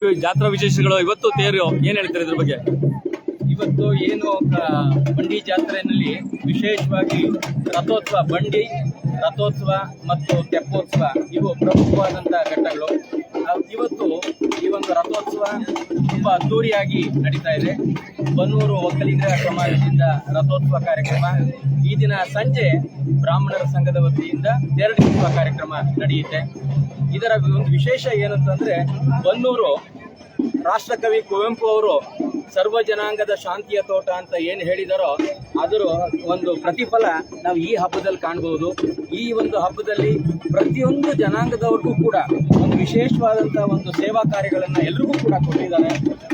ಜಾತ್ರಾ ವಿಶೇಷಗಳು ಇವತ್ತು ತೇರು ಏನ್ ಹೇಳ್ತಾರೆ ಇದ್ರ ಬಗ್ಗೆ? ಇವತ್ತು ಏನು ಬಂಡಿ ಜಾತ್ರೆಯಲ್ಲಿ ವಿಶೇಷವಾಗಿ ರಥೋತ್ಸವ, ಬಂಡಿ ರಥೋತ್ಸವ ಮತ್ತು ತೆಪ್ಪೋತ್ಸವ ಇವು ಪ್ರಮುಖವಾದಂತಹ ಘಟ್ಟಗಳು. ಇವತ್ತು ಈ ಒಂದು ರಥೋತ್ಸವ ತುಂಬಾ ಅದ್ದೂರಿಯಾಗಿ ನಡೀತಾ ಇದೆ. ಬನ್ನೂರು ಒಕ್ಕಲಿಗರ ಸಮಾಜದಿಂದ ರಥೋತ್ಸವ ಕಾರ್ಯಕ್ರಮ ಈ ದಿನ ಸಂಜೆ ಬ್ರಾಹ್ಮಣರ ಸಂಘದ ವತಿಯಿಂದ ತೇರಡಿಸುವ ಕಾರ್ಯಕ್ರಮ ನಡೆಯುತ್ತೆ. ಇದರ ಒಂದು ವಿಶೇಷ ಏನಂತಂದ್ರೆ, ಬನ್ನೂರು ರಾಷ್ಟ್ರಕವಿ ಕುವೆಂಪು ಅವರು ಸರ್ವ ಜನಾಂಗದ ಶಾಂತಿಯ ತೋಟ ಅಂತ ಏನು ಹೇಳಿದಾರೋ ಅದರ ಒಂದು ಪ್ರತಿಫಲ ನಾವು ಈ ಹಬ್ಬದಲ್ಲಿ ಕಾಣಬಹುದು. ಈ ಒಂದು ಹಬ್ಬದಲ್ಲಿ ಪ್ರತಿಯೊಂದು ಜನಾಂಗದವ್ರಿಗೂ ಕೂಡ ಒಂದು ವಿಶೇಷವಾದಂತಹ ಒಂದು ಸೇವಾ ಕಾರ್ಯಗಳನ್ನು ಎಲ್ರಿಗೂ ಕೂಡ ಕೊಟ್ಟಿದ್ದಾರೆ.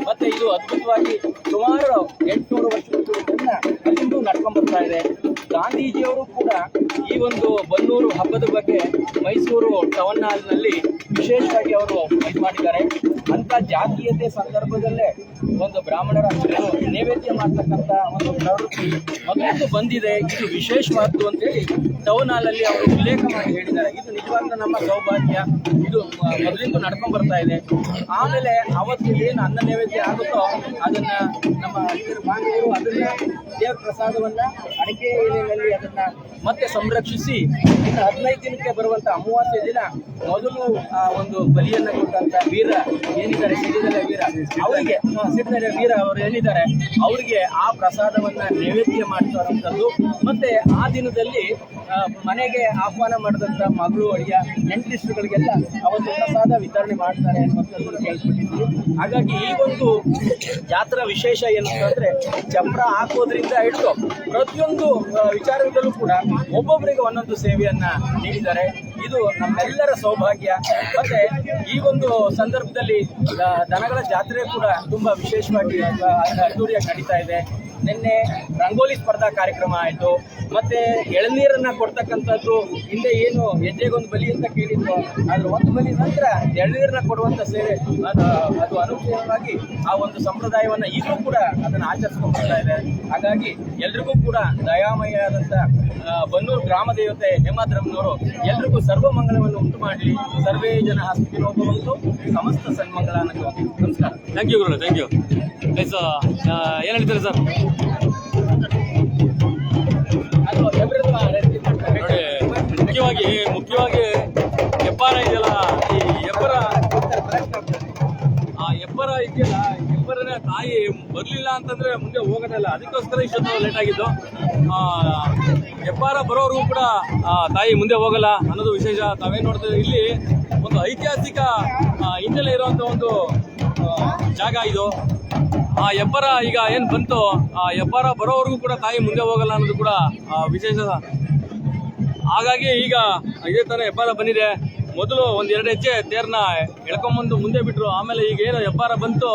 ಮತ್ತೆ ಇದು ಅದ್ಭುತವಾಗಿ ಸುಮಾರು 800 ವರ್ಷಗಳ ಮುನ್ನ ಅಲ್ಲಿಂದ ನಡ್ಕೊಂಡು ಬರ್ತಾ ಇದೆ. ಗಾಂಧೀಜಿಯವರು ಕೂಡ ಈ ಒಂದು ಬನ್ನೂರು ಹಬ್ಬದ ಬಗ್ಗೆ ಮೈಸೂರು ಟೌನ್ ಹಾಲ್ನಲ್ಲಿ ವಿಶೇಷವಾಗಿ ಅವರು ಇದು ಮಾಡಿದ್ದಾರೆ. ಅಂತ ಜಾತೀಯತೆ ಸಂದರ್ಭದಲ್ಲೇ ಒಂದು ಬ್ರಾಹ್ಮಣರ ನೈವೇದ್ಯ ಮಾಡ್ತಕ್ಕಂಥ ಒಂದು ಪ್ರವೃತ್ತಿ ಮೊದಲು ಬಂದಿದೆ. ಇದು ವಿಶೇಷವಾದ್ದು ಅಂತೇಳಿ ಟೌನ್ ಹಾಲಲ್ಲಿ ಅವರು ಉಲ್ಲೇಖ ಮಾಡಿ ಹೇಳಿದ್ದಾರೆ. ಇದು ನಿಜವಾಗ್ಲೂ ನಮ್ಮ ಸೌಭಾಗ್ಯ. ಇದು ಮೊದಲಿಂದ ನಡ್ಕೊಂಡು ಬರ್ತಾ ಇದೆ. ಆಮೇಲೆ ಅವತ್ತು ಏನು ಅನ್ನ ನೈವೇದ್ಯ ಆಗುತ್ತೋ ಅದನ್ನ ನಮ್ಮ ಬಾಂಧವರು ಅದನ್ನ ದೇವ್ರ ಪ್ರಸಾದವನ್ನ ಅಡಿಕೆ ಎಲೆಯಲ್ಲಿ ಅದನ್ನ ಮತ್ತೆ ಸಂರಕ್ಷಿಸಿ ಇನ್ನು 15 ದಿನಕ್ಕೆ ಬರುವಂತ ಅಮಾವಾಸ್ಯೆ ದಿನ ಮೊದಲು ಆ ಒಂದು ಬಲಿಯನ್ನ ಕೊಟ್ಟಂತ ವೀರ ಏನಿದ್ದಾರೆ, ಸಿರಿದಲೆ ವೀರ, ಅವರಿಗೆ ಸಿರಿದಲೆ ವೀರ ಅವರು ಏನಿದ್ದಾರೆ ಅವರಿಗೆ ಆ ಪ್ರಸಾದವನ್ನ ನೈವೇದ್ಯ ಮಾಡ್ತಾರಂಥದ್ದು. ಮತ್ತೆ ಆ ದಿನದಲ್ಲಿ ಮನೆಗೆ ಆಹ್ವಾನ ಮಾಡಿದಂತ ಮಗಳು ಅಳಿಯ ನೆಂಟರಿಷ್ಟರುಗಳಿಗೆಲ್ಲ ಅವತ್ತು ಪ್ರಸಾದ ವಿತರಣೆ ಮಾಡ್ತಾರೆ ಅನ್ನುವಂಥದ್ದು ಕೇಳ್ಪಟ್ಟಿದ್ವಿ. ಹಾಗಾಗಿ ಈ ಒಂದು ಜಾತ್ರಾ ವಿಶೇಷ ಏನಂತಂದ್ರೆ, ಚಪ್ರ ಹಾಕೋದ್ರಿಂದ ಹಿಡಿದು ಪ್ರತಿಯೊಂದು ವಿಚಾರದಲ್ಲೂ ಕೂಡ ಒಬ್ಬೊಬ್ಬರಿಗೆ ಒಂದೊಂದು ಸೇವೆಯನ್ನ ನೀಡಿದ್ದಾರೆ. ಇದು ನಮ್ಮೆಲ್ಲರ ಸೌಭಾಗ್ಯ. ಮತ್ತೆ ಈ ಒಂದು ಸಂದರ್ಭದಲ್ಲಿ ದನಗಳ ಜಾತ್ರೆ ಕೂಡ ತುಂಬಾ ವಿಶೇಷವಾಗಿ ಅದ್ದೂರಿಯಾಗಿ ನಡೀತಾ ಇದೆ. ನಿನ್ನೆ ರಂಗೋಲಿ ಸ್ಪರ್ಧಾ ಕಾರ್ಯಕ್ರಮ ಆಯಿತು. ಮತ್ತೆ ಎಳನೀರನ್ನ ಕೊಡ್ತಕ್ಕಂಥದ್ದು, ಹಿಂದೆ ಏನು ಹೆಜ್ಜೆಗೊಂದು ಬಲಿ ಅಂತ ಕೇಳಿದ್ರು, ಅದ್ರ ಒಂದು ಬಲಿ ನಂತರ ಎಳನೀರನ್ನ ಕೊಡುವಂತ ಸೇವೆ ಅದು ಅನುಕೂಲವಾಗಿ ಆ ಒಂದು ಸಂಪ್ರದಾಯವನ್ನ ಈಗಲೂ ಕೂಡ ಅದನ್ನು ಆಚರಿಸ್ಕೊಂಡು ಬರ್ತಾ ಇದೆ. ಹಾಗಾಗಿ ಎಲ್ರಿಗೂ ಕೂಡ ದಯಾಮಯಾದಂತ ಬನ್ನೂರು ಗ್ರಾಮ ದೇವತೆ ಹೇಮಾದ್ರಮ್ಮನವರು ಎಲ್ರಿಗೂ ಸರ್ವ ಮಂಗಳವನ್ನು ಉಂಟು ಮಾಡಲಿ. ಸರ್ವೇ ಜನ ಸುಖಿನೋ ಭವಂತು, ಸಮಸ್ತ ಸನ್ಮಂಗಳ. ನಮಸ್ಕಾರ. ಥ್ಯಾಂಕ್ ಯು ಗುರು, ಥ್ಯಾಂಕ್ ಯು. ಏನ್ ಹೇಳ್ತಾರೆ ಸರ್? ನೋಡಿ, ಮುಖ್ಯವಾಗಿ ಹೆಬ್ಬಾರ ಇದೆಯಲ್ಲ, ಈ ಹೆಬ್ಬಾರ ಇದೆಯಲ್ಲ, ಹೆಬ್ಬಾರನೇ ತಾಯಿ ಬರ್ಲಿಲ್ಲ ಅಂತಂದ್ರೆ ಮುಂದೆ ಹೋಗೋದಲ್ಲ. ಅದಕ್ಕೋಸ್ಕರ ಇಷ್ಟೊಂದು ಲೇಟ್ ಆಗಿದ್ದು. ಹೆಬ್ಬಾರ ಬರೋರ್ಗೂ ಕೂಡ ತಾಯಿ ಮುಂದೆ ಹೋಗಲ್ಲ ಅನ್ನೋದು ವಿಶೇಷ. ತಾವೇನ್ ನೋಡ್ತೀವಿ, ಇಲ್ಲಿ ಒಂದು ಐತಿಹಾಸಿಕ ಹಿನ್ನೆಲೆ ಇರುವಂತ ಒಂದು ಜಾಗ ಇದು. ಆ ಹೆಬ್ಬಾರ ಈಗ ಏನ್ ಬಂತು, ಆ ಹೆಬ್ಬಾರ ಬರೋವರೆಗೂ ಕೂಡ ತಾಯಿ ಮುಂದೆ ಹೋಗಲ್ಲ ಅನ್ನೋದು ಕೂಡ ವಿಶೇಷ. ಹಾಗಾಗಿ ಈಗ ಇದೇ ತರ ಹೆಬ್ಬಾರ ಬಂದಿದೆ. ಮೊದಲು 1-2 ಹೆಜ್ಜೆ ತೇರ್ನ ಎಳ್ಕೊಂಬಂದು ಮುಂದೆ ಬಿಟ್ರು. ಆಮೇಲೆ ಈಗ ಏನು ಹೆಬ್ಬಾರ ಬಂತು,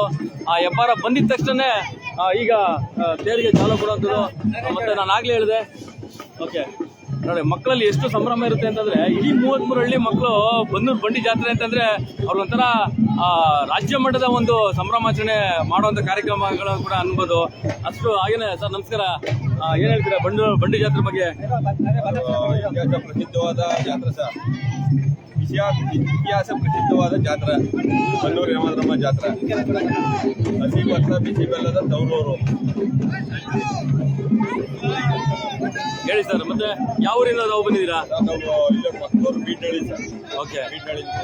ಆ ಹೆಬ್ಬಾರ ಬಂದಿದ ತಕ್ಷಣ ಈಗ ತೇರಿಗೆ ಚಾಲು ಕೊಡುವಂಥದ್ದು. ಮತ್ತೆ ನಾನು ಆಗ್ಲೇ ಹೇಳಿದೆ, ಓಕೆ ನೋಡಿ, ಮಕ್ಕಳಲ್ಲಿ ಎಷ್ಟು ಸಂಭ್ರಮ ಇರುತ್ತೆ ಅಂತಂದ್ರೆ, ಇಡೀ 33 ಹಳ್ಳಿ ಮಕ್ಕಳು ಬನ್ನೂರು ಬಂಡಿ ಜಾತ್ರೆ ಅಂತಂದ್ರೆ ಅವ್ರಿಗೊಂಥರ ರಾಜ್ಯ ಮಟ್ಟದ ಒಂದು ಸಂಭ್ರಮಾಚರಣೆ ಮಾಡುವಂತ ಕಾರ್ಯಕ್ರಮಗಳು ಕೂಡ ಅನ್ಬೋದು. ಅಷ್ಟು ಹಾಗೇನೆ. ಸರ್ ನಮಸ್ಕಾರ, ಏನ್ ಹೇಳ್ತೀರಾ ಬಂಡಿ ಜಾತ್ರೆ ಬಗ್ಗೆ? ಪ್ರಸಿದ್ಧವಾದ ಜಾತ್ರೆ ಸರ್, ಇತಿಹಾಸ ಪ್ರಸಿದ್ಧವಾದ ಜಾತ್ರೆ ಬನ್ನೂರು ಹೇಮಾದ್ರಮ್ಮ ಜಾತ್ರೆ. ಹಸಿ ಭತ್ತ ಬಿಸಿ ಬೆಲ್ಲದ ತವರೂರು. ಹೇಳಿ ಸರ್, ಮತ್ತೆ ಯಾವ ಊರಿಂದ ನಾವು ಬಂದಿದ್ದೀರಾ? ಬೀಡ್ನಳ್ಳಿ ಸರ್. ಓಕೆ,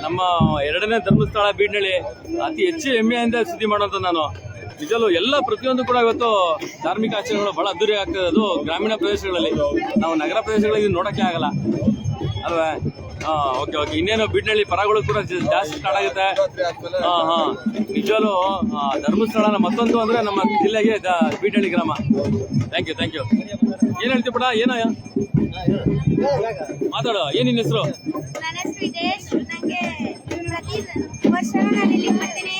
ನಮ್ಮ 2ನೇ ಧರ್ಮಸ್ಥಳ ಬೀಡ್ನಳ್ಳಿ. ಅತಿ ಹೆಚ್ಚು ಹೆಮ್ಮೆಯಿಂದ ಸುದ್ದಿ ಮಾಡೋಂಥ ನಾನು. ನಿಜಲ್ಲೂ ಎಲ್ಲ ಪ್ರತಿಯೊಂದು ಕೂಡ ಇವತ್ತು ಧಾರ್ಮಿಕ ಆಚರಣೆಗಳು ಬಹಳ ಅದ್ದೂರಿ ಆಗ್ತದೆ. ಅದು ಗ್ರಾಮೀಣ ಪ್ರದೇಶಗಳಲ್ಲಿ, ನಾವು ನಗರ ಪ್ರದೇಶಗಳಲ್ಲಿ ನೋಡೋಕ್ಕೆ ಆಗಲ್ಲ ಅಲ್ವಾ? Okay okay. ಇನ್ನೇನು ಬೀಡ್ನಳ್ಳಿ ಪರಗಳು ಕೂಡ ಜಾಸ್ತಿ ಸ್ಟಾರ್ಟ್ ಆಗುತ್ತೆ. ನಿಜವಲ್ಲೂ ಧರ್ಮಸ್ಥಳನ ಮತ್ತೊಂದು ಅಂದ್ರೆ ನಮ್ಮ ಜಿಲ್ಲೆಗೆ ಬೀಡ್ನಳ್ಳಿ ಗ್ರಾಮ. Thank you, thank you. ಏನ್ ಹೇಳ್ತೀವಿ ಪುಟ? ಏನ ಮಾತಾಡೋ, ಏನ್ ನಿನ್ನ ಹೆಸರು? ನನ್ನ ಹೆಸರು ವಿಜೇಶ್. ನನಗೆ ಪ್ರತಿ ವರ್ಷ ನಾನು ಇಲ್ಲಿ ಬರ್ತೀನಿ.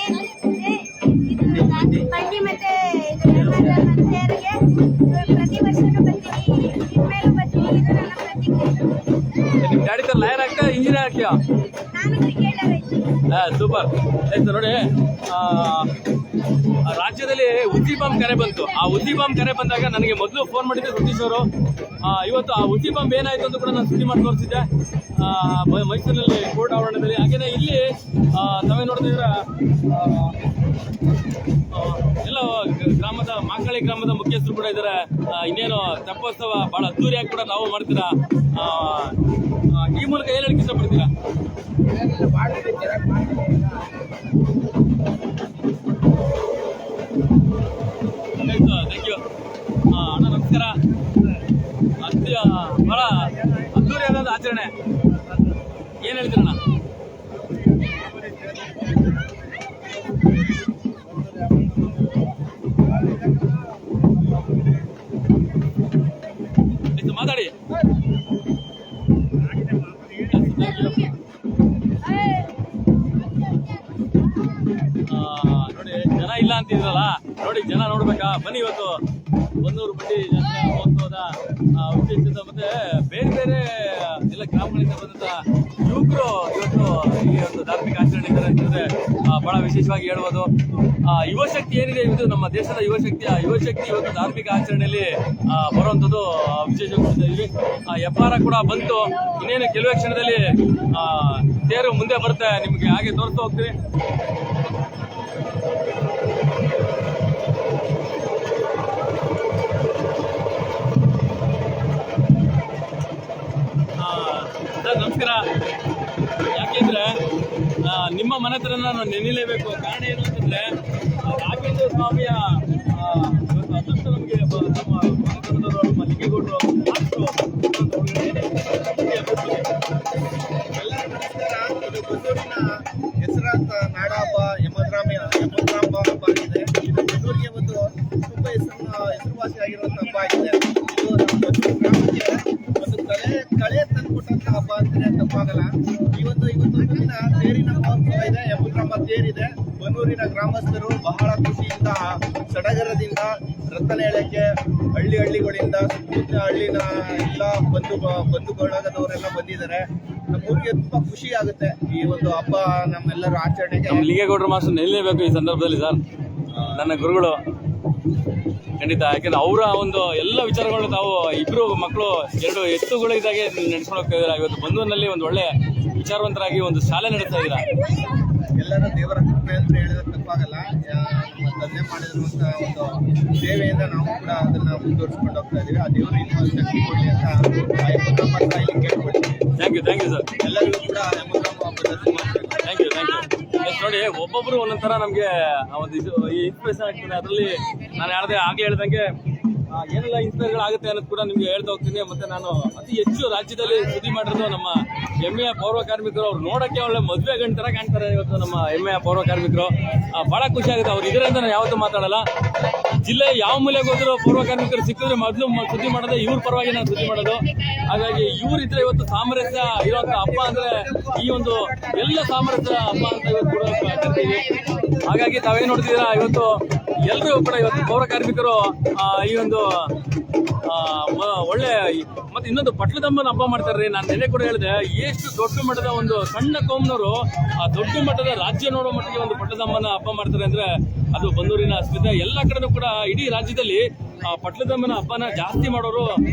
ಬಂಡಿ ಮತ್ತೆ ತೇರಿಗೆ ಪ್ರತಿ ವರ್ಷನೂ ಬರ್ತೀನಿ, ಇನ್ಮೇಲೂ ಬರ್ತೀನಿ. ಇದು ನನ್ನ ಪ್ರತಿಜ್ಞೆ. ನಿಮ್ ಡ್ಯಾಡಿ ತರ ಲಾಯರ್ ಆಗ್ತಾ ಇಂಜಿನಿಯರ್ ಆಗ್ತೀಯಾ? ನಾನು ಕ್ರಿಕೆಟರ್. ಸೂಪರ್. ಆಯ್ತು ನೋಡಿ, ರಾಜ್ಯದಲ್ಲಿ ಉದ್ದಿ ಬಾಂಬ್ ಕರೆ ಬಂತು. ಆ ಉದ್ದಿ ಬಾಂಬ್ ಕರೆ ಬಂದಾಗ ನನಗೆ ಮೊದಲು ಫೋನ್ ಮಾಡಿದ್ದೆ ಸತೀಶ್ ಅವರು. ಇವತ್ತು ಆ ಉದ್ದಿ ಬಾಂಬ್ ಏನಾಯ್ತು ಅಂತ ಕೂಡ ನಾನು ಸುದ್ದಿ ಮಾಡಿ ತೋರಿಸಿದ್ದೆ ಮೈಸೂರಿನಲ್ಲಿ ಕೋರ್ಟ್ ಆವರಣದಲ್ಲಿ. ಹಾಗೇನೆ ಇಲ್ಲಿ ತಾವೇ ನೋಡ್ತಿದ್ರೆ ಎಲ್ಲ ಗ್ರಾಮದ ಮಾಂಕಳಿ ಗ್ರಾಮದ ಮುಖ್ಯಸ್ಥರು ಕೂಡ ಇದ್ದಾರೆ. ಇನ್ನೇನು ತೆಪ್ಪೋತ್ಸವ ಬಹಳ ಅದ್ದೂರಿಯಾಗಿ ಕೂಡ ತಾವು ಮಾಡ್ತೀರಾ. ಈ ಮೂಲಕ ಏನ್ ಹೇಳಕ್ ಇಷ್ಟಪಡ್ತೀರಾ? ಥ್ಯಾಂಕ್ ಯು ಅಣ್ಣ, ನಮಸ್ಕಾರ. ಬಹಳ ಅದ್ದೂರಿಯಾದ ಆಚರಣೆ, ಏನ್ ಹೇಳ್ತೀರಣ್ಣ? ಮಾತಾಡಿ. ನೋಡಿ, ಜನ ಇಲ್ಲ ಅಂತಿದ್ರಲ್ಲ, ನೋಡಿ ಜನ ನೋಡ್ಬೇಕಾ? ಬನ್ನಿ, ಇವತ್ತು ಬನ್ನೂರು ಬಂಡಿ ಜಾತ್ರೆ ಮಹೋತ್ಸವದ ಉದ್ದೇಶದಿಂದ ಮತ್ತೆ ಬೇರೆ ಬೇರೆ ಎಲ್ಲ ಗ್ರಾಮಗಳಿಂದ ಬಂದಂತ ಯುವಕರು ಇವತ್ತು ಈ ಒಂದು ಧಾರ್ಮಿಕ ಆಚರಣೆ ಇದ್ದಾರೆ ಅಂತಂದ್ರೆ ಬಹಳ ವಿಶೇಷವಾಗಿ ಹೇಳ್ಬೋದು. ಯುವಶಕ್ತಿ ಏನಿದೆ, ಇದು ನಮ್ಮ ದೇಶದ ಯುವಶಕ್ತಿ. ಆ ಯುವಶಕ್ತಿ ಇವತ್ತು ಧಾರ್ಮಿಕ ಆಚರಣೆಯಲ್ಲಿ ಬರುವಂಥದ್ದು ವಿಶೇಷವಾಗಿ. ವ್ಯಾಪಾರ ಕೂಡ ಬಂತು. ಇನ್ನೇನು ಕೆಲವೇ ಕ್ಷಣದಲ್ಲಿ ತೇರು ಮುಂದೆ ಬರುತ್ತೆ. ನಿಮಗೆ ಹಾಗೆ ತೋರಿಸ್ತಾ ಹೋಗ್ತೀವಿ. ಸರ್ ನಮಸ್ಕಾರ. ಯಾಕೆಂದ್ರೆ ನಿಮ್ಮ ಮನೆ ಹತ್ರ ನಾನು ನೆನೆಯಲೇಬೇಕು. ಕಾರಣ ಏನು ಅಂತಂದ್ರೆ ರಾಘವೇಂದ್ರ ಸ್ವಾಮಿಯ ಅದೃಷ್ಟ ನಮಗೆ ನಮ್ಮ ಮಲ್ಲಿಗೆಗೌಡರು ಬನ್ನೂರಿನ ಹೆಸರಾಂತ ನಾಡ ಹಬ್ಬ ಯಮದ್ರಾಮ ಹಬ್ಬ ಆಗಿದೆ. ಇದು ಬನ್ನೂರಿಗೆ ಒಂದು ತುಂಬಾ ಹೆಸರುವಾಸಿಯಾಗಿರುವಂತಹ ಹಬ್ಬ ಆಗಿದೆ. ಇದು ನಮ್ಮ ಬನ್ನೂರು ಗ್ರಾಮಕ್ಕೆ ಒಂದು ಕಳೆ ತಂದುಕೊಟ್ಟಂತ ಹಬ್ಬ ಅಂತಾನೆ ತಪ್ಪಾಗಲ್ಲ. ಇವತ್ತು ದಿನ ತೇರಿನ ಮಹೋತ್ಸವ ಇದೆ. ಯಮದ್ರಾಮ ತೇರಿದೆ. ಬನ್ನೂರಿನ ಗ್ರಾಮಸ್ಥರು ಬಹಳ ಖುಷಿಯಿಂದ ಸಡಗರದಿಂದ ರಥನ ಎಳೆಕೆ ಹಳ್ಳಿಗಳಿಂದ ಸುತ್ತಮುತ್ತ ಹಳ್ಳಿನ ಎಲ್ಲ ಬಂಧು ಬಳಗದವರೆಲ್ಲ ಬಂದಿದ್ದಾರೆ. ನಮ್ಮೂರಿಗೆ ತುಂಬಾ ಖುಷಿ ಆಗುತ್ತೆ ಈ ಒಂದು ಹಬ್ಬ ನಮ್ಮೆಲ್ಲರ ಆಚರಣೆಗೆ. ನಮ್ಮ ಲಿಂಗೇಗೌಡರ ಮಾಸ್ಟರ್ ನೆನಲೇಬೇಕು ಈ ಸಂದರ್ಭದಲ್ಲಿ ಸರ್, ನನ್ನ ಗುರುಗಳು ಖಂಡಿತ. ಯಾಕೆಂದ್ರೆ ಅವರ ಒಂದು ಎಲ್ಲ ವಿಚಾರಗಳು ತಾವು ಇಬ್ರು ಮಕ್ಕಳು 2 ಎತ್ತುಗಳಿದ್ದಾಗೆ ನಡೆಸ್ಕೊಂಡು ಹೋಗ್ತಾ ಇದ್ದಾರೆ. ಇವತ್ತು ಬಂಧುವಿನಲ್ಲಿ ಒಂದು ಒಳ್ಳೆ ವಿಚಾರವಂತರಾಗಿ ಒಂದು ಶಾಲೆ ನಡೆಸ್ತಾ ಇದ್ದೀರಾ. ಎಲ್ಲರ ದೇವರ ಕೃಪೆ ಅಂತ ಹೇಳಿದ್ರೆ ತಪ್ಪಾಗಲ್ಲ. ನಮ್ಮ ತಂದೆ ಮಾಡಿರುವಂತ ಒಂದು ಸೇವೆಯಿಂದ ನಾವು ಕೂಡ ಅದನ್ನ ಮುಂದುವರಿಸ್ಕೊಂಡು ಹೋಗ್ತಾ ಇದೀವಿ. ಆ ದೇವರು ಇನ್ನೂ ಶಕ್ತಿ ಕೊಡಲಿ ಅಂತ ಇಲ್ಲಿ ಕೇಳ್ಕೊಳ್ತೀವಿ. Thank you sir. ಎಲ್ಲರಿಗೂ ಕೂಡ ಥ್ಯಾಂಕ್ ಯು. ನೋಡಿ, ಒಬ್ಬೊಬ್ರು ಒಂದೊಂಥರ ನಮಗೆ ಒಂದು ಈ ಇನ್ಸ್ಪಿರೇಷನ್ ಆಗ್ತದೆ. ಅದರಲ್ಲಿ ನಾನು ಆಗ್ಲೇ ಹೇಳ್ದಂಗೆ ಏನೆಲ್ಲ ಇನ್ಸ್ಪೈರ್ಗಳು ಆಗುತ್ತೆ ಅನ್ನೋದು ಕೂಡ ನಿಮ್ಗೆ ಹೇಳ್ತಾ ಹೋಗ್ತೀನಿ. ಮತ್ತೆ ನಾನು ಅತಿ ಹೆಚ್ಚು ರಾಜ್ಯದಲ್ಲಿ ಸುದ್ದಿ ಮಾಡಿರೋದು ನಮ್ಮ ಹೆಮ್ಮೆಯ ಪೌರ ಕಾರ್ಮಿಕರು. ಅವ್ರು ನೋಡಕ್ಕೆ ಒಳ್ಳೆ ಮದುವೆ ಗಂಟೆ ತರ ಕಾಣ್ತಾರೆ ಇವತ್ತು ನಮ್ಮ ಹೆಮ್ಮೆಯ ಪೌರ ಕಾರ್ಮಿಕರು. ಬಹಳ ಖುಷಿ ಆಗುತ್ತೆ. ಅವ್ರು ಇದರಿಂದ ನಾನು ಯಾವತ್ತೂ ಮಾತಾಡಲ್ಲ. ಜಿಲ್ಲೆ ಯಾವ ಮೂಲೆಗೆ ಹೋದ್ರು ಪೌರ ಕಾರ್ಮಿಕರು ಸಿಕ್ಕಿದ್ರೆ ಮೊದಲು ಸುದ್ದಿ ಮಾಡೋದು ಇವ್ರ ಪರವಾಗಿ ನಾನು ಸುದ್ದಿ ಮಾಡೋದು. ಹಾಗಾಗಿ ಇವರಿದ್ರೆ ಇವತ್ತು ಸಾಮರಸ್ಯ ಇರುವಂತ ಹಬ್ಬ ಅಂದ್ರೆ ಈ ಒಂದು ಎಲ್ಲ ಸಾಮರಸ್ಯ ಹಬ್ಬ ಅಂತ ಇವತ್ತು ಕೂಡ ಕರಿತೀವಿ. ಹಾಗಾಗಿ ತಾವೇನ್ ನೋಡ್ತಿದ್ದೀರಾ, ಇವತ್ತು ಎಲ್ಲರೂ ಕೂಡ ಇವತ್ತು ಪೌರ ಕಾರ್ಮಿಕರು ಈ ಒಂದು ಒಳ್ಳೆ ಮತ್ತೆ ಇನ್ನೊಂದು ಪಟ್ಲದಮ್ಮನ ಹಬ್ಬ ಮಾಡ್ತಾರ್ರಿ. ನಾನು ನೆನೆ ಕೂಡ ಹೇಳಿದೆ, ಎಷ್ಟು ದೊಡ್ಡ ಮಟ್ಟದ ಒಂದು ಸಣ್ಣ ಕೋಮ್ನವರು ಆ ದೊಡ್ಡ ಮಟ್ಟದ ರಾಜ್ಯ ನೋಡೋ ಮಟ್ಟಿಗೆ ಒಂದು ಪಟ್ಲದಮ್ಮನ ಹಬ್ಬ ಮಾಡ್ತಾರೆ ಅಂದ್ರೆ ಅದು ಬನ್ನೂರಿನ ಅಸ್ಮಿತೆ. ಎಲ್ಲ ಕಡೆನೂ ಕೂಡ ಇಡೀ ರಾಜ್ಯದಲ್ಲಿ ಪಟ್ಲದಮ್ಮನ ಹಬ್ಬನ ಜಾಸ್ತಿ ಮಾಡೋರು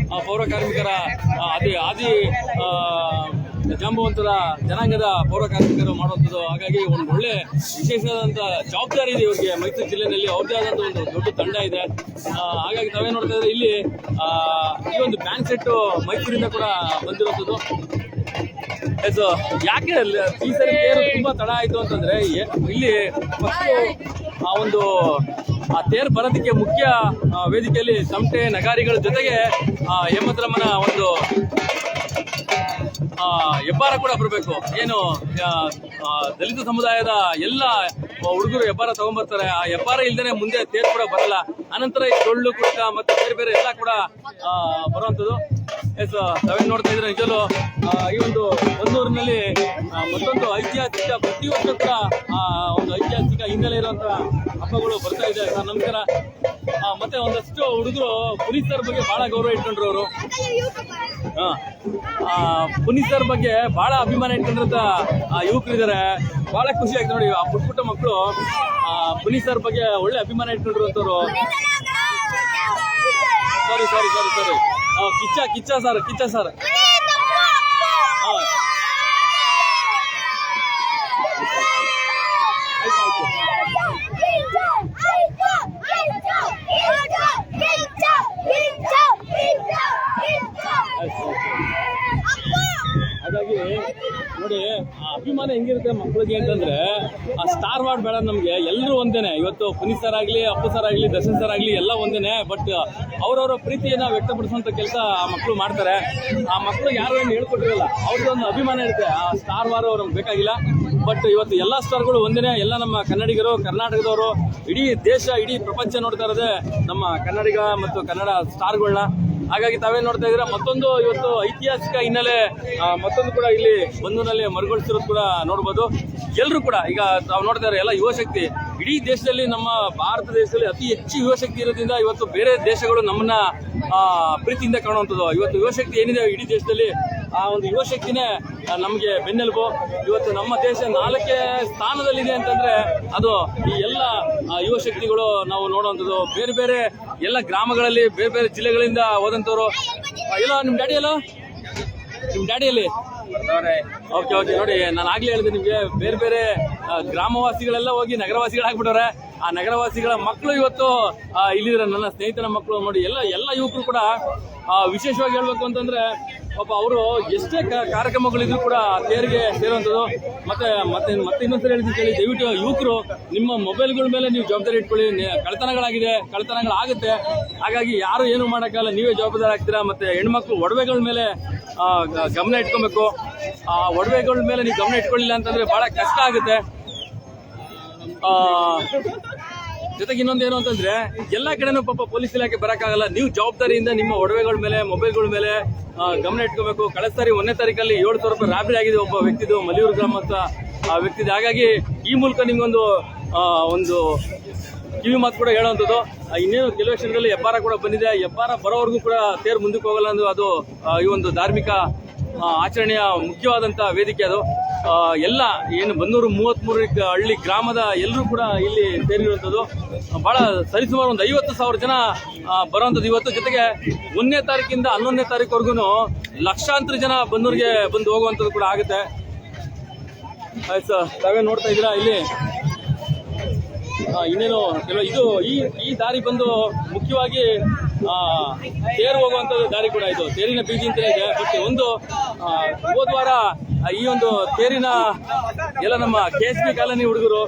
ಪೌರ ಕಾರ್ಮಿಕರ ಆದಿ ಜಾಂಬವಂತರ ಜನಾಂಗದ ಪೌರ ಕಾರ್ಮಿಕರು ಮಾಡುವಂಥದ್ದು. ಹಾಗಾಗಿ ಒಂದು ಒಳ್ಳೆ ವಿಶೇಷವಾದಂಥ ಜವಾಬ್ದಾರಿ ಇದೆ ಇವರಿಗೆ. ಮೈಸೂರು ಜಿಲ್ಲೆಯಲ್ಲಿ ಅವ್ರದೇ ಆದಂಥ ಒಂದು ದೊಡ್ಡ ತಂಡ ಇದೆ. ಹಾಗಾಗಿ ತಾವೇನು ನೋಡ್ತಾ ಇದ್ರೆ ಇಲ್ಲಿ ಈ ಒಂದು ಬ್ಯಾಂಕ್ ಸೆಟ್ ಮೈಸೂರಿಂದ ಕೂಡ ಬಂದಿರುವಂಥದ್ದು. ಯಾಕೆ ಈ ಸರಿ ತೇರು ತುಂಬಾ ತಡ ಆಯ್ತು ಅಂತಂದ್ರೆ ಇಲ್ಲಿ ಆ ಒಂದು ಆ ತೇರು ಬರೋದಕ್ಕೆ ಮುಖ್ಯ ವೇದಿಕೆಯಲ್ಲಿ ತಮಟೆ ನಗಾರಿಗಳ ಜೊತೆಗೆ ಯಮದ್ರಮ್ಮನ ಒಂದು ಹೆಬ್ಬಾರ ಕೂಡ ಬರಬೇಕು. ಏನು ದಲಿತ ಸಮುದಾಯದ ಎಲ್ಲ ಹುಡುಗರು ಹೆಬ್ಬಾರ ತಗೊಂಡ್ಬರ್ತಾರೆ. ಆ ಹೆಬ್ಬಾರ ಇಲ್ದೇನೆ ಮುಂದೆ ತೇರು ಕೂಡ ಬರಲ್ಲ. ಅನಂತರ ಈ ಡೊಳ್ಳು ಕುಣಿತ ಮತ್ತೆ ಬೇರೆ ಬೇರೆ ಎಲ್ಲ ಕೂಡ ಬರುವಂಥದ್ದು. ತಾವೇನು ನೋಡ್ತಾ ಇದ್ರೆ ನಿಜಲು ಈ ಒಂದು ಬನ್ನೂರಿನಲ್ಲಿ ಮತ್ತೊಂದು ಐತಿಹಾಸಿಕ ಪ್ರತಿ ವರ್ಷ ಕೂಡ ಒಂದು ಐತಿಹಾಸಿಕ ಹಿನ್ನೆಲೆ ಇರುವಂತಹ ಹಬ್ಬಗಳು ಬರ್ತಾ ಇದೆ. ಸರ್ ನಮಸ್ಕಾರ. ಮತ್ತೆ ಒಂದಷ್ಟು ಹುಡುಗರು ಪುನೀತ್ ಬಗ್ಗೆ ಬಹಳ ಗೌರವ ಇಟ್ಕೊಂಡ್ರು. ಅವರು ಪುನೀತ್ ಬಗ್ಗೆ ಬಹಳ ಅಭಿಮಾನ ಇಟ್ಕೊಂಡಿರಂತ ಯುವಕರಿದ್ದಾರೆ. ಬಹಳ ಖುಷಿ ಆಯ್ತು ನೋಡಿ. ಆ ಪುಟ್ಟ ಮಕ್ಕಳು ಪುನೀತ್ ಸರ್ ಬಗ್ಗೆ ಒಳ್ಳೆ ಅಭಿಮಾನ ಇಟ್ಕೊಂಡಿರುವಂತವ್ರು. ಸಾರಿ ಕಿಚ್ಚ ಸರ್ ಹಾಗಾಗಿ ನೋಡಿ ಆ ಅಭಿಮಾನ ಹೆಂಗಿರುತ್ತೆ ಮಕ್ಕಳಿಗೆ ಅಂತಂದ್ರೆ, ಆ ಸ್ಟಾರ್ ವಾರ್ಡ್ ಬೇಡ ನಮ್ಗೆ, ಎಲ್ಲರೂ ಒಂದೇನೆ. ಇವತ್ತು ಪುನೀತ್ ಸರ್ ಆಗ್ಲಿ, ಅಪ್ಪು ಸರ್ ಆಗ್ಲಿ, ದರ್ಶನ್ ಸರ್ ಆಗ್ಲಿ ಎಲ್ಲ ಒಂದೇನೆ. ಬಟ್ ಅವ್ರವ್ರ ಪ್ರೀತಿಯನ್ನ ವ್ಯಕ್ತಪಡಿಸುವಂತ ಕೆಲಸ ಆ ಮಕ್ಕಳು ಮಾಡ್ತಾರೆ. ಆ ಮಕ್ಕಳು ಯಾರು ಏನು ಹೇಳ್ಕೊಟ್ಟಿರಲ್ಲ, ಅವ್ರದ್ದೊಂದು ಅಭಿಮಾನ ಇರುತ್ತೆ. ಆ ಸ್ಟಾರ್ ವಾರ್ ಅವ್ರಿಗೆ ಬೇಕಾಗಿಲ್ಲ. ಬಟ್ ಇವತ್ತು ಎಲ್ಲಾ ಸ್ಟಾರ್ಗಳು ಒಂದೇನೆ. ಎಲ್ಲ ನಮ್ಮ ಕನ್ನಡಿಗರು, ಕರ್ನಾಟಕದವರು, ಇಡೀ ದೇಶ, ಇಡೀ ಪ್ರಪಂಚ ನೋಡ್ತಾ ಇರೋದೇ ನಮ್ಮ ಕನ್ನಡಿಗ ಮತ್ತು ಕನ್ನಡ ಸ್ಟಾರ್ಗಳನ್ನ. ಹಾಗಾಗಿ ತಾವೇನ್ ನೋಡ್ತಾ ಇದ್ದೀರಾ, ಮತ್ತೊಂದು ಇವತ್ತು ಐತಿಹಾಸಿಕ ಹಿನ್ನೆಲೆ ಮತ್ತೊಂದು ಕೂಡ ಇಲ್ಲಿ ಬಂಧುನಲ್ಲಿ ಮರುಗೊಳಿಸಿರೋದು ಕೂಡ ನೋಡ್ಬೋದು. ಎಲ್ಲರೂ ಕೂಡ ಈಗ ತಾವು ನೋಡ್ತಾ ಇದ್ದಾರೆ, ಎಲ್ಲ ಯುವಶಕ್ತಿ ಇಡೀ ದೇಶದಲ್ಲಿ, ನಮ್ಮ ಭಾರತ ದೇಶದಲ್ಲಿ ಅತಿ ಹೆಚ್ಚು ಯುವಶಕ್ತಿ ಇರೋದ್ರಿಂದ ಇವತ್ತು ಬೇರೆ ದೇಶಗಳು ನಮ್ಮನ್ನ ಪ್ರೀತಿಯಿಂದ ಕಾಣುವಂಥದ್ದು. ಇವತ್ತು ಯುವಶಕ್ತಿ ಏನಿದೆ ಇಡೀ ದೇಶದಲ್ಲಿ, ಆ ಒಂದು ಯುವಶಕ್ತಿನೇ ನಮಗೆ ಬೆನ್ನೆಲುಬು. ಇವತ್ತು ನಮ್ಮ ದೇಶ 4ನೇ ಸ್ಥಾನದಲ್ಲಿದೆ ಅಂತಂದ್ರೆ ಅದು ಈ ಎಲ್ಲ ಯುವಶಕ್ತಿಗಳು ನಾವು ನೋಡುವಂಥದ್ದು. ಬೇರೆ ಬೇರೆ ಎಲ್ಲ ಗ್ರಾಮಗಳಲ್ಲಿ, ಬೇರೆ ಬೇರೆ ಜಿಲ್ಲೆಗಳಿಂದ ಹೋದಂಥವ್ರು. ಎಲ್ಲೋ ನಿಮ್ಮ ಡ್ಯಾಡಿಯಲ್ಲಿ ಓಕೆ ನೋಡಿ, ನಾನು ಆಗ್ಲೇ ಹೇಳಿದೆ ನಿಮ್ಗೆ, ಬೇರೆ ಬೇರೆ ಗ್ರಾಮವಾಸಿಗಳೆಲ್ಲ ಹೋಗಿ ನಗರವಾಸಿಗಳಾಗ್ಬಿಟ್ಟವ್ರೆ. ಆ ನಗರವಾಸಿಗಳ ಮಕ್ಕಳು ಇವತ್ತು ಇಲ್ಲಿದ್ರೆ, ನನ್ನ ಸ್ನೇಹಿತನ ಮಕ್ಕಳು ನೋಡಿ. ಎಲ್ಲ ಯುವಕರು ಕೂಡ ವಿಶೇಷವಾಗಿ ಹೇಳ್ಬೇಕು ಅಂತಂದ್ರೆ, ಪಾಪ ಅವರು ಎಷ್ಟೇ ಕಾರ್ಯಕ್ರಮಗಳಿದ್ರು ಕೂಡ ತೇರಿಗೆ ಸೇರುವಂಥದ್ದು. ಮತ್ತೆ ಇನ್ನೊಂದ್ಸರಿ ಹೇಳಿದ್ರು ಕೇಳಿ, ದಯವಿಟ್ಟು ಯುವಕರು ನಿಮ್ಮ ಮೊಬೈಲ್ಗಳ ಮೇಲೆ ನೀವು ಜವಾಬ್ದಾರಿ ಇಟ್ಕೊಳ್ಳಿ. ಕಳ್ತನಗಳಾಗುತ್ತೆ. ಹಾಗಾಗಿ ಯಾರು ಏನು ಮಾಡೋಕ್ಕಲ್ಲ, ನೀವೇ ಜವಾಬ್ದಾರಿ ಆಗ್ತೀರಾ. ಮತ್ತೆ ಹೆಣ್ಮಕ್ಳು ಒಡವೆಗಳ ಮೇಲೆ ಗಮನ ಇಟ್ಕೊಬೇಕು. ಆ ಒಡವೆಗಳ ಮೇಲೆ ನೀವು ಗಮನ ಇಟ್ಕೊಳ್ಳಿಲ್ಲ ಅಂತಂದ್ರೆ ಬಹಳ ಕಷ್ಟ ಆಗುತ್ತೆ. ಜೊತೆಗೆ ಇನ್ನೊಂದೇನು ಅಂತಂದ್ರೆ, ಎಲ್ಲಾ ಕಡೆನೂ ಪಾಪ ಪೊಲೀಸ್ ಇಲಾಖೆ ಬರಕ್ಕಾಗಲ್ಲ. ನೀವು ಜವಾಬ್ದಾರಿಯಿಂದ ನಿಮ್ಮ ಒಡವೆಗಳ ಮೇಲೆ, ಮೊಬೈಲ್ಗಳ ಮೇಲೆ ಗಮನ ಇಟ್ಕೋಬೇಕು. ಕಳೆದ ಸಾರಿ 1ನೇ ತಾರೀಕಲ್ಲಿ 700 ರೂಪಾಯಿ ರಾಬರಿ ಆಗಿದೆ ಒಬ್ಬ ವ್ಯಕ್ತಿದು, ಮಲಿಯೂರು ಗ್ರಾಮ ಅಂತ ವ್ಯಕ್ತಿದೆ. ಹಾಗಾಗಿ ಈ ಮೂಲಕ ನಿಮ್ಗೊಂದು ಒಂದು ಕಿವಿ ಮಾತು ಕೂಡ ಹೇಳುವಂಥದ್ದು. ಇನ್ನೇನು ಕೆಲವೇ ಕ್ಷಣದಲ್ಲಿ ಹೆಬ್ಬಾರ ಕೂಡ ಬಂದಿದೆ. ಹೆಬ್ಬಾರ ಬರೋವರೆಗೂ ಕೂಡ ತೇರು ಮುಂದಕ್ಕೆ ಹೋಗಲ್ಲ ಅಂದು ಅದು ಈ ಒಂದು ಧಾರ್ಮಿಕ ಆಚರಣೆಯ ಮುಖ್ಯವಾದಂತ ವೇದಿಕೆ. ಅದು ಎಲ್ಲ ಏನು ಬನ್ನೂರು 33 ಹಳ್ಳಿ ಗ್ರಾಮದ ಎಲ್ಲರೂ ಕೂಡ ಇಲ್ಲಿ ಸೇರಿರುವಂಥದ್ದು. ಬಹಳ ಸರಿಸುಮಾರು ಒಂದು 50,000 ಜನ ಬರುವಂಥದ್ದು ಇವತ್ತು. ಜೊತೆಗೆ 1ನೇ ತಾರೀಕಿಂದ 11ನೇ ತಾರೀಕುವರೆಗೂ ಲಕ್ಷಾಂತರ ಜನ ಬನ್ನೂರಿಗೆ ಬಂದು ಹೋಗುವಂಥದ್ದು ಕೂಡ ಆಗುತ್ತೆ. ಆಯ್ತು, ತಾವೇ ನೋಡ್ತಾ ಇದ್ದೀರಾ ಇಲ್ಲಿ ಇನ್ನೇನು ಇದು ಈ ದಾರಿ ಬಂದು ಮುಖ್ಯವಾಗಿ ತೇರು ಹೋಗುವಂಥದ್ದು ದಾರಿ ಕೂಡ ಇದು. ತೇರಿನ ಬೀದಿ ಅಂತಲೇ ಇದೆ. ಬಟ್ ಒಂದು ಹೋದ್ವಾರ ಈ ಒಂದು ತೇರಿನ ಎಲ್ಲ ನಮ್ಮ KSP ಕಾಲೋನಿ ಹುಡುಗರು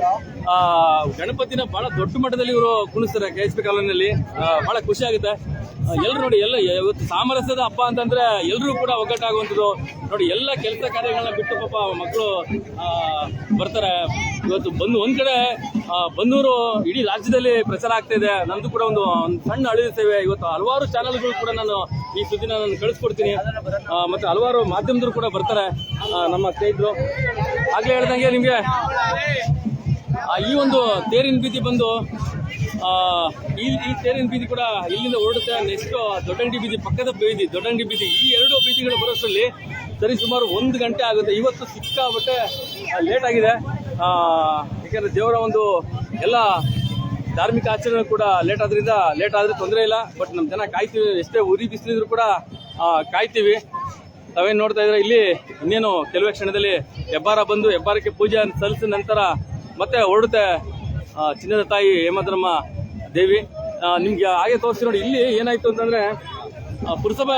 ಗಣಪತಿನ ಬಹಳ ದೊಡ್ಡ ಮಟ್ಟದಲ್ಲಿ ಇವರು ಕುಣಿಸ್ತಾರೆ KSP ಕಾಲೋನಿಯಲ್ಲಿ. ಬಹಳ ಖುಷಿ ಆಗುತ್ತೆ. ಎಲ್ಲರೂ ನೋಡಿ, ಇವತ್ತು ಸಾಮರಸ್ಯದ ಹಬ್ಬ ಅಂತಂದ್ರೆ ಎಲ್ಲರೂ ಕೂಡ ಒಗ್ಗಟ್ಟಾಗುವಂಥದ್ದು ನೋಡಿ. ಎಲ್ಲ ಕೆಲಸ ಕಾರ್ಯಗಳನ್ನ ಬಿಟ್ಟು ಪಾಪ ಮಕ್ಕಳು ಬರ್ತಾರೆ. ಇವತ್ತು ಒಂದ್ ಕಡೆ ಬನ್ನೂರು ಇಡೀ ರಾಜ್ಯದಲ್ಲಿ ಪ್ರಚಾರ ಆಗ್ತಾ ಇದೆ. ನಂದು ಕೂಡ ಒಂದು ಸಣ್ಣ ಅಳಿದ ಸೇವೆ. ಇವತ್ತು ಹಲವಾರು ಚಾನೆಲ್ಗಳು ಕೂಡ ನಾನು ಈ ಸುದ್ದಿನ ನಾನು ಕಳಿಸ್ಕೊಡ್ತೀನಿ. ಮತ್ತೆ ಹಲವಾರು ಮಾಧ್ಯಮದವರು ಕೂಡ ಬರ್ತಾರೆ ನಮ್ಮ ಸ್ನೇಹಿತರು. ಆಗ್ಲೇ ಹೇಳ್ದಂಗೆ ನಿಮ್ಗೆ ಈ ಒಂದು ತೇರಿನ ಬೀದಿ ಬಂದು ಈ ತೇರಿನ ಬೀದಿ ಕೂಡ ಇಲ್ಲಿಂದ ಹೊರಡುತ್ತೆ. ನೆಕ್ಸ್ಟ್ ದೊಡ್ಡಂಗಡಿ ಬೀದಿ, ಪಕ್ಕದ ಬೀದಿ ದೊಡ್ಡಂಗಡಿ ಬೀದಿ, ಈ 2 ಬೀದಿಗಳು ಬರೋಷ್ಟರಲ್ಲಿ ಸರಿ ಸುಮಾರು 1 ಗಂಟೆ ಆಗುತ್ತೆ. ಇವತ್ತು ಸಿಕ್ಕಾಬಟ್ಟೆ ಲೇಟ್ ಆಗಿದೆ. ಯಾಕಂದ್ರೆ ದೇವರ ಒಂದು ಎಲ್ಲ ಧಾರ್ಮಿಕ ಆಚರಣೆ ಕೂಡ ಲೇಟ್ ಆದ್ರೆ ತೊಂದರೆ ಇಲ್ಲ. ಬಟ್ ನಮ್ಮ ಜನ ಕಾಯ್ತೀವಿ. ಎಷ್ಟೇ ಉರಿ ಬಿಸಿಲಿದ್ರು ಕೂಡ ಕಾಯ್ತೀವಿ. ತಾವೇನು ನೋಡ್ತಾ ಇದ್ರೆ ಇಲ್ಲಿ ಇನ್ನೇನು ಕೆಲವೇ ಕ್ಷಣದಲ್ಲಿ ಹೆಬ್ಬಾರ ಬಂದು ಹೆಬ್ಬಾರಕ್ಕೆ ಪೂಜೆ ಸಲ್ಲಿಸಿದ ನಂತರ ಮತ್ತೆ ಹೊರಡುತ್ತೆ ಚಿನ್ನದ ತಾಯಿ ಹೇಮದ್ರಮ್ಮ ದೇವಿ. ನಿಮ್ಗೆ ಹಾಗೆ ತೋರಿಸ್ತೀವಿ ನೋಡಿ. ಇಲ್ಲಿ ಏನಾಯ್ತು ಅಂತಂದ್ರೆ, ಪುರಸಭಾ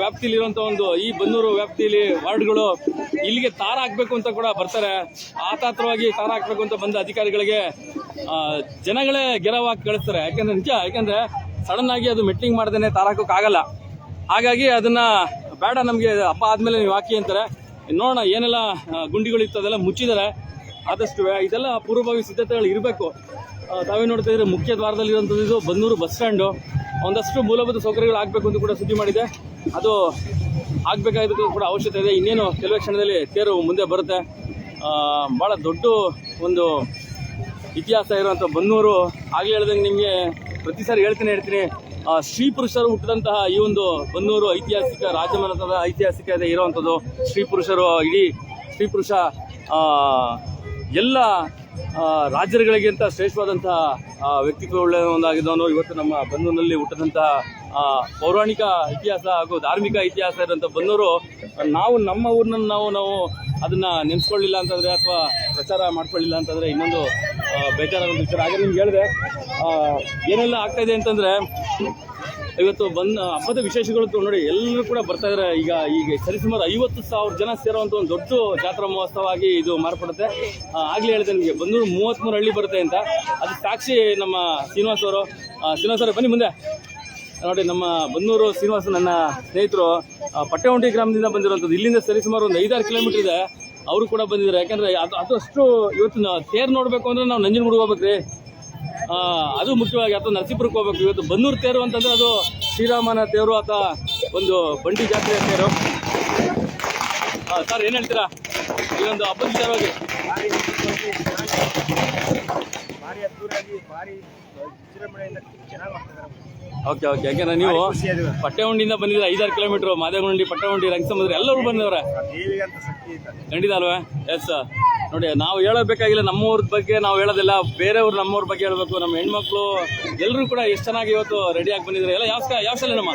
ವ್ಯಾಪ್ತಿಯಲ್ಲಿರುವಂತ ಒಂದು ಈ ಬನ್ನೂರು ವ್ಯಾಪ್ತಿಯಲ್ಲಿ ವಾರ್ಡ್ಗಳು ಇಲ್ಲಿಗೆ ತಾರ ಹಾಕ್ಬೇಕು ಅಂತ ಕೂಡ ಬರ್ತಾರೆ. ಆತಾತ್ರವಾಗಿ ತಾರ ಹಾಕ್ಬೇಕು ಅಂತ ಬಂದ ಅಧಿಕಾರಿಗಳಿಗೆ ಜನಗಳೇ ಗೆರವಾಗಿ ಕಳಿಸ್ತಾರೆ. ಯಾಕಂದ್ರೆ ಸಡನ್ ಆಗಿ ಅದು ಮೆಟ್ಲಿಂಗ್ ಮಾಡ್ದೇನೆ ತಾರ ಹಾಕೋಕ್ಕಾಗಲ್ಲ. ಹಾಗಾಗಿ ಅದನ್ನ ಬೇಡ, ನಮಗೆ ಹಬ್ಬ ಆದ್ಮೇಲೆ ನೀವು ಹಾಕಿ ಅಂತಾರೆ. ನೋಡೋಣ ಏನೆಲ್ಲ ಗುಂಡಿಗಳಿತ್ತು ಅದೆಲ್ಲ ಮುಚ್ಚಿದ್ದಾರೆ. ಆದಷ್ಟು ಇದೆಲ್ಲ ಪೂರ್ವಭಾವಿ ಸಿದ್ಧತೆಗಳು ಇರಬೇಕು. ತಾವೇ ನೋಡ್ತಾ ಇದ್ರೆ ಮುಖ್ಯ ದ್ವಾರದಲ್ಲಿರುವಂಥದ್ದು ಇದು ಬನ್ನೂರು ಬಸ್ ಸ್ಟ್ಯಾಂಡು. ಒಂದಷ್ಟು ಮೂಲಭೂತ ಸೌಕರ್ಯಗಳು ಆಗಬೇಕು ಅಂತ ಕೂಡ ಸುದ್ದಿ ಮಾಡಿದೆ. ಅದು ಆಗಬೇಕಾಗಿದ್ದು ಕೂಡ ಅವಶ್ಯಕತೆ ಇದೆ. ಇನ್ನೇನು ಕೆಲವೇ ಕ್ಷಣದಲ್ಲಿ ತೇರು ಮುಂದೆ ಬರುತ್ತೆ. ಭಾಳ ದೊಡ್ಡ ಒಂದು ಇತಿಹಾಸ ಇರುವಂಥ ಬನ್ನೂರು. ಆಗಲೇ ಹೇಳ್ದಂಗೆ ನಿಮಗೆ ಪ್ರತಿ ಸಾರಿ ಹೇಳ್ತೀನಿ, ಶ್ರೀ ಪುರುಷರು ಹುಟ್ಟಿದಂತಹ ಈ ಒಂದು ಬನ್ನೂರು ಐತಿಹಾಸಿಕ ರಾಜಮನೆತನದ ಐತಿಹಾಸಿಕತೆ ಇರುವಂಥದ್ದು. ಶ್ರೀ ಪುರುಷರು, ಇಡೀ ಶ್ರೀ ಪುರುಷ ಎಲ್ಲ ರಾಜ್ಯಗಳಿಗಿಂತ ಶ್ರೇಷ್ಠವಾದಂತಹ ವ್ಯಕ್ತಿತ್ವಗಳ ಒಂದಾಗಿದ್ದವನು ಇವತ್ತು ನಮ್ಮ ಬನ್ನೂರಿನಲ್ಲಿ ಹುಟ್ಟಿದಂತಹ ಪೌರಾಣಿಕ ಇತಿಹಾಸ ಹಾಗೂ ಧಾರ್ಮಿಕ ಇತಿಹಾಸ ಇರುವಂಥ ಬನ್ನೂರು. ನಾವು ನಮ್ಮ ಊರಿನಲ್ಲಿ ನಾವು ಅದನ್ನ ನೆನೆಸ್ಕೊಳ್ಳಿಲ್ಲ ಅಂತಂದ್ರೆ ಅಥವಾ ಪ್ರಚಾರ ಮಾಡ್ಕೊಳ್ಳಿಲ್ಲ ಅಂತಂದ್ರೆ ಇನ್ನೊಂದು ಬೇಜಾರಾದ ವಿಚಾರ. ಹಾಗೆ ನಿಮ್ಗೆ ಹೇಳಿದೆ ಏನೆಲ್ಲ ಆಗ್ತಾ ಇದೆ ಅಂತಂದ್ರೆ ಇವತ್ತು ಹಬ್ಬದ ವಿಶೇಷಗಳು ನೋಡಿ ಎಲ್ಲರೂ ಕೂಡ ಬರ್ತಾ ಇದ್ದಾರೆ. ಈಗ ಸರಿಸುಮಾರು 50,000 ಜನ ಸೇರುವಂತ ಒಂದು ದೊಡ್ಡ ಜಾತ್ರಾ ಮಹೋತ್ಸವ ಆಗಿ ಇದು ಮಾರ್ಪಡುತ್ತೆ. ಆಗ್ಲೇ ಹೇಳಿದೆ ನಿಮಗೆ ಬನ್ನೂರು 33 ಹಳ್ಳಿ ಬರುತ್ತೆ ಅಂತ. ಅದು ಸಾಕ್ಷಿ ನಮ್ಮ ಶ್ರೀನಿವಾಸ್ ಅವರು. ಶ್ರೀನಿವಾಸ್ ಅವರು ಬನ್ನಿ ಮುಂದೆ ನೋಡಿ. ನಮ್ಮ ಬನ್ನೂರು ಶ್ರೀನಿವಾಸ ನನ್ನ ಸ್ನೇಹಿತರು ಪಟ್ಟೆಹುಂಡಿ ಗ್ರಾಮದಿಂದ ಬಂದಿರುವಂಥದ್ದು. ಇಲ್ಲಿಂದ ಸರಿಸುಮಾರು ಒಂದು 5-6 ಕಿಲೋಮೀಟರ್ ಇದೆ. ಅವರು ಕೂಡ ಬಂದಿದ್ದಾರೆ. ಯಾಕಂದ್ರೆ ಅದಷ್ಟು ಇವತ್ತು ತೇರು ನೋಡಬೇಕು ಅಂದ್ರೆ ನಾವು ನಂಜನಗೂಡಿಗೆ ಹೋಗ್ಬೇಕ್ರಿ. ಅದು ಮುಖ್ಯವಾಗಿ ಅಥವಾ ನರಸೀಪುರಕ್ಕೆ ಹೋಗ್ಬೇಕು. ಇವತ್ತು ಬನ್ನೂರು ತೇರು ಅಂತಂದ್ರೆ ಅದು ಶ್ರೀರಾಮನ ತೇರು ಅಥವಾ ಒಂದು ಬಂಡಿ ಜಾತ್ರೆಯ ತೇರು. ಸರ್ ಏನು ಹೇಳ್ತೀರಾ ಈ ಒಂದು ಹಬ್ಬದ ವಿಚಾರವಾಗಿ? ಭಾರಿ ಅದ್ದೂರಿಯಾಗಿ ಭಾರಿ ವಿಜೃಂಭಣೆಯಿಂದ ಚೆನ್ನಾಗಿ ಮಾಡ್ತಿದ್ದಾರೆ. ಓಕೆ ಯಾಕೆಂದ್ರೆ ನೀವು ಪಟ್ಟೆಹುಂಡಿಯಿಂದ ಬಂದಿದ್ರೆ 5-6 ಕಿಲೋಮೀಟರ್ ಮಾದೇಗುಂಡಿ, ಪಟ್ಟೆಹುಂಡಿ, ರಂಗಸಮುದ್ರ ಎಲ್ಲರೂ ಬಂದವ್ರೆ. ದೇವಿಗಂತ ಶಕ್ತಿ ಇದೆ. ಖಂಡಿತ ಅಲ್ವೇ? ಎಸ್ ನೋಡಿ, ನಾವು ಹೇಳಬೇಕಾಗಿಲ್ಲ ನಮ್ಮೂರ ಬಗ್ಗೆ ನಾವು ಹೇಳೋದಿಲ್ಲ, ಬೇರೆಯವ್ರು ನಮ್ಮೂರ ಬಗ್ಗೆ ಹೇಳ್ಬೇಕು. ನಮ್ಮ ಹೆಣ್ಮಕ್ಳು ಎಲ್ಲರೂ ಕೂಡ ಎಷ್ಟು ಚೆನ್ನಾಗಿ ಇವತ್ತು ರೆಡಿಯಾಗಿ ಬಂದಿದ್ದಾರೆ. ಎಲ್ಲ ಯಾವ ಶಾಲೆ ನಮ್ಮ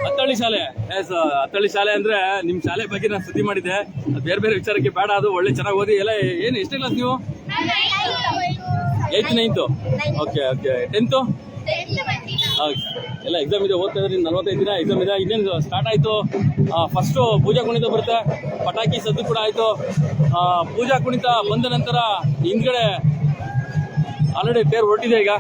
ಹತ್ತಳ್ಳಿ ಶಾಲೆ. ಎಸ್ ಹತ್ತಳ್ಳಿ ಶಾಲೆ ಅಂದ್ರೆ ನಿಮ್ಮ ಶಾಲೆ ಬಗ್ಗೆ ನಾನು ಸುದ್ದಿ ಮಾಡಿದ್ದೆ. ಅದು ಬೇರೆ ವಿಚಾರಕ್ಕೆ ಬೇಡ, ಅದು ಒಳ್ಳೆ ಚೆನ್ನಾಗಿ ಓದಿ. ಎಲ್ಲ ಏನು ಎಷ್ಟೇ ಕ್ಲಾಸ್ ನೀವು? 8th 9th. ಓಕೆ 10th ಎಲ್ಲ ಎಕ್ಸಾಮ್ ಇದೆ. ಓದ್ತಾ ಇದ್ರಿ. 45 ದಿನ ಎಕ್ಸಾಮ್ ಇದೆ. ಇನ್ನೇನು ಸ್ಟಾರ್ಟ್ ಆಯಿತು. ಫಸ್ಟು ಪೂಜಾ ಕುಣಿತ ಬರುತ್ತೆ, ಪಟಾಕಿ ಸದ್ದು ಕೂಡ ಆಯಿತು. ಪೂಜಾ ಕುಣಿತ ಬಂದ ನಂತರ ಹಿಂದ್ಗಡೆ ಆಲ್ರೆಡಿ ತೇರು ಹೊರಟಿದೆ. ಈಗ